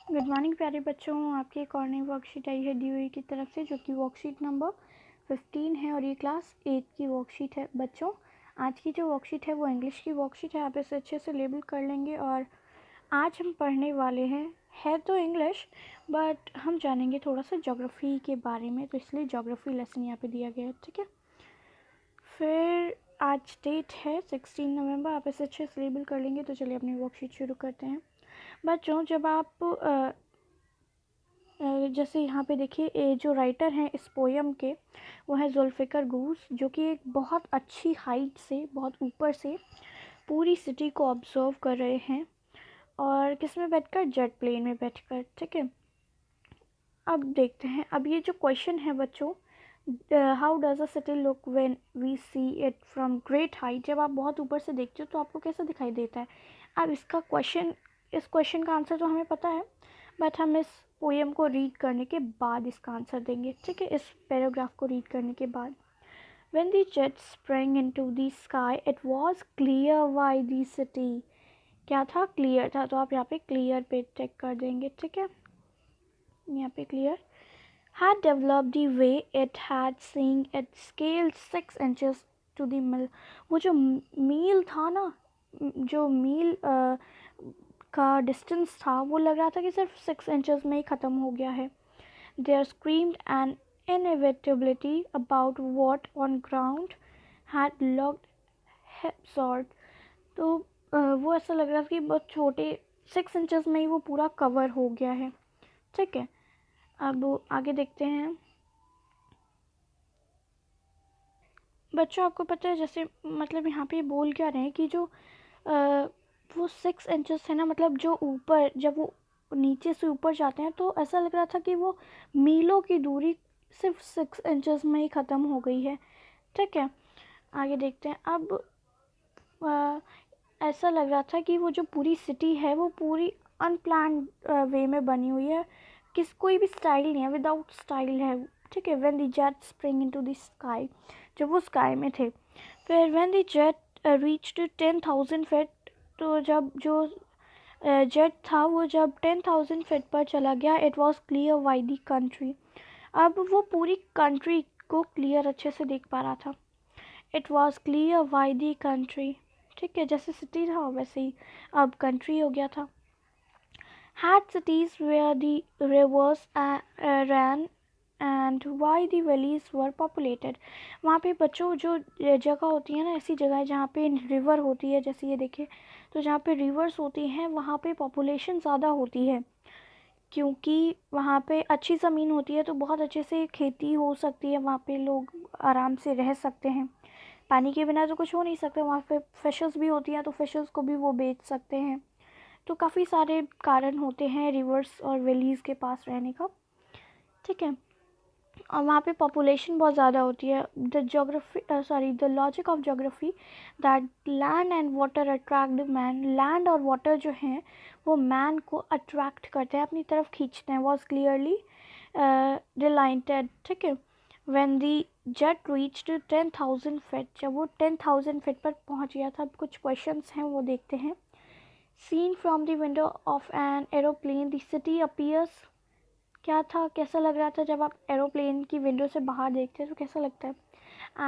Good morning प्यारे बच्चों, आपकी एक और नई वर्कशीट आई है DOE की तरफ से, जो कि वर्कशीट नंबर 15 है और ये क्लास 8 की वर्कशीट है। बच्चों, आज की जो वर्कशीट है वो इंग्लिश की वर्कशीट है। आप इसे अच्छे से लेबल कर लेंगे। और आज हम पढ़ने वाले हैं, है तो इंग्लिश बट हम जानेंगे थोड़ा सा ज्योग्राफी के बारे में, तो इसलिए ज्योग्राफी लेसन यहाँ पे दिया गया है। ठीक है, फिर आज डेट है 16 नवंबर। आप इसे अच्छे से लेबल कर लेंगे। तो चलिए अपनी वर्कशीट शुरू करते हैं। बच्चों, जब आप जैसे यहाँ पे देखिए, ये जो राइटर हैं इस पोयम के, वो है जुल्फ़िकर गूस, जो कि एक बहुत अच्छी हाइट से, बहुत ऊपर से पूरी सिटी को ऑब्जर्व कर रहे हैं। और किस में बैठकर? जेट प्लेन में बैठकर। ठीक है, अब देखते हैं। अब ये जो क्वेश्चन है बच्चों, how does a city look when we see it from great height. जब आप बहुत ऊपर से देखते हो तो आपको कैसा दिखाई देता है? अब इस क्वेश्चन का आंसर तो हमें पता है, बट हम इस पोएम को रीड करने के बाद इसका आंसर देंगे। ठीक है, इस पैराग्राफ को रीड करने के बाद। When the jet sprang into the sky, it was clear why the city, क्या था? क्लियर था। तो आप यहाँ पे क्लियर पे टिक कर देंगे। ठीक है, यहाँ पे clear had developed the way it had, seeing it scaled 6 inches to the mill। वो जो मील था ना, जो मील का डिस्टेंस था, वो लग रहा था कि सिर्फ 6 इंचेस में ही ख़त्म हो गया है। There screamed an inevitability about what on ground had looked absurd। तो वो ऐसा लग रहा था कि बहुत छोटे 6 इंचेस में ही वो पूरा कवर हो गया है। ठीक है, अब आगे देखते हैं। बच्चों, आपको पता है, जैसे मतलब यहाँ पे बोल क्या रहे हैं कि जो वो 6 इंचेस है ना, मतलब जो ऊपर, जब वो नीचे से ऊपर जाते हैं तो ऐसा लग रहा था कि वो मीलों की दूरी सिर्फ 6 इंचेस में ही ख़त्म हो गई है। ठीक है, आगे देखते हैं। अब ऐसा लग रहा था कि वो जो पूरी सिटी है वो पूरी अनप्लान्ड वे में बनी हुई है, कोई भी स्टाइल नहीं है, विदाउट स्टाइल है। ठीक है, when the jet spring into the sky, जब वो स्काई में थे। फिर when the jet reached 10,000 feet, तो जब जो जेट था वो जब 10,000 फीट पर चला गया, it was clear why the country. अब वो पूरी कंट्री को क्लियर अच्छे से देख पा रहा था। It was clear why the country. ठीक है, जैसे सिटी था वैसे ही अब कंट्री हो गया था। Had cities where the rivers ran and why the valleys were populated। वहाँ पे बच्चों जो जगह होती है ना, ऐसी जगह जहाँ पे रिवर होती है, जैसे ये देखिए, तो जहाँ पे रिवर्स होती हैं वहाँ पे पॉपुलेशन ज़्यादा होती है, क्योंकि वहाँ पे अच्छी ज़मीन होती है, तो बहुत अच्छे से खेती हो सकती है, वहाँ पे लोग आराम से रह सकते हैं। पानी के बिना तो कुछ हो नहीं सकता। वहाँ पे फिशेस भी होती हैं, तो फिशेस को भी वो बेच सकते हैं। तो काफ़ी सारे कारण होते हैं रिवर्स और वैलीज़ के पास रहने का। ठीक है, और वहाँ पे पॉपुलेशन बहुत ज़्यादा होती है। The logic of geography that land and water attract the man. Land और वाटर जो हैं वो मैन को अट्रैक्ट करते हैं, अपनी तरफ खींचते हैं। Was clearly dilated. ठीक है, when the jet reached 10,000 feet, जब वो 10,000 फीट पर पहुँच गया था। अब कुछ क्वेश्चंस हैं वो देखते हैं। Seen from the window of an aeroplane the city appears, क्या था, कैसा लग रहा था जब आप एरोप्लेन की विंडो से बाहर देखते हैं तो कैसा लगता है?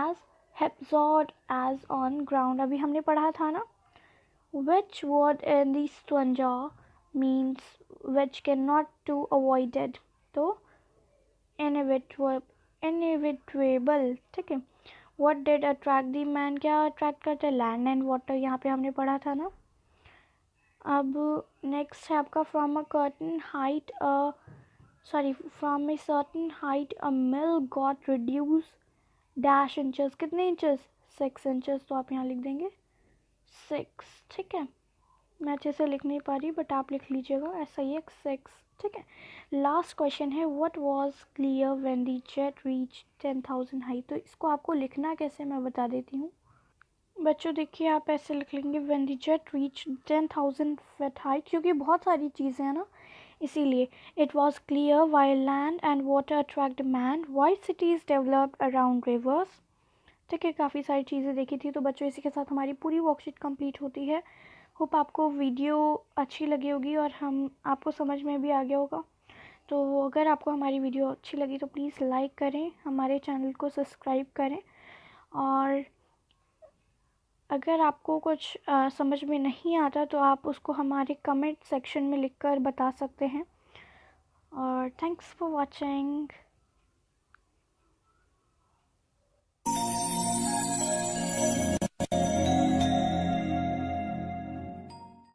As absorbed as on ground, अभी हमने पढ़ा था ना। Which word in the stanza means which can not to avoided, तो इनएविटेबल। ठीक है, what did attract the man, क्या अट्रैक्ट करता है? लैंड एंड वाटर, यहाँ पे हमने पढ़ा था ना। अब नेक्स्ट है आपका from a certain height from a certain height a mill got reduce dash inches, कितने इंचेस? 6 इंचेस। तो आप यहाँ लिख देंगे 6। ठीक है, मैं अच्छे से लिख नहीं पा रही बट आप लिख लीजिएगा, ऐसा ही है 6। ठीक है, लास्ट क्वेश्चन है what was clear when the jet reach 10,000 height. तो इसको आपको लिखना कैसे मैं बता देती हूँ। बच्चों देखिए, आप ऐसे लिख लेंगे when the jet reach 10,000 feet height, क्योंकि बहुत सारी चीज़ें हैं ना, इसीलिए। It was clear why land and water attract man, why cities developed around rivers. ठीक है, काफ़ी सारी चीज़ें देखी थी। तो बच्चों, इसी के साथ हमारी पूरी वर्कशीट कंप्लीट होती है। होप आपको वीडियो अच्छी लगी होगी और हम आपको समझ में भी आ गया होगा। तो अगर आपको हमारी वीडियो अच्छी लगी तो प्लीज़ लाइक करें, हमारे चैनल को सब्सक्राइब करें, और अगर आपको कुछ समझ में नहीं आता तो आप उसको हमारे कमेंट सेक्शन में लिखकर बता सकते हैं। और थैंक्स फॉर वॉचिंग।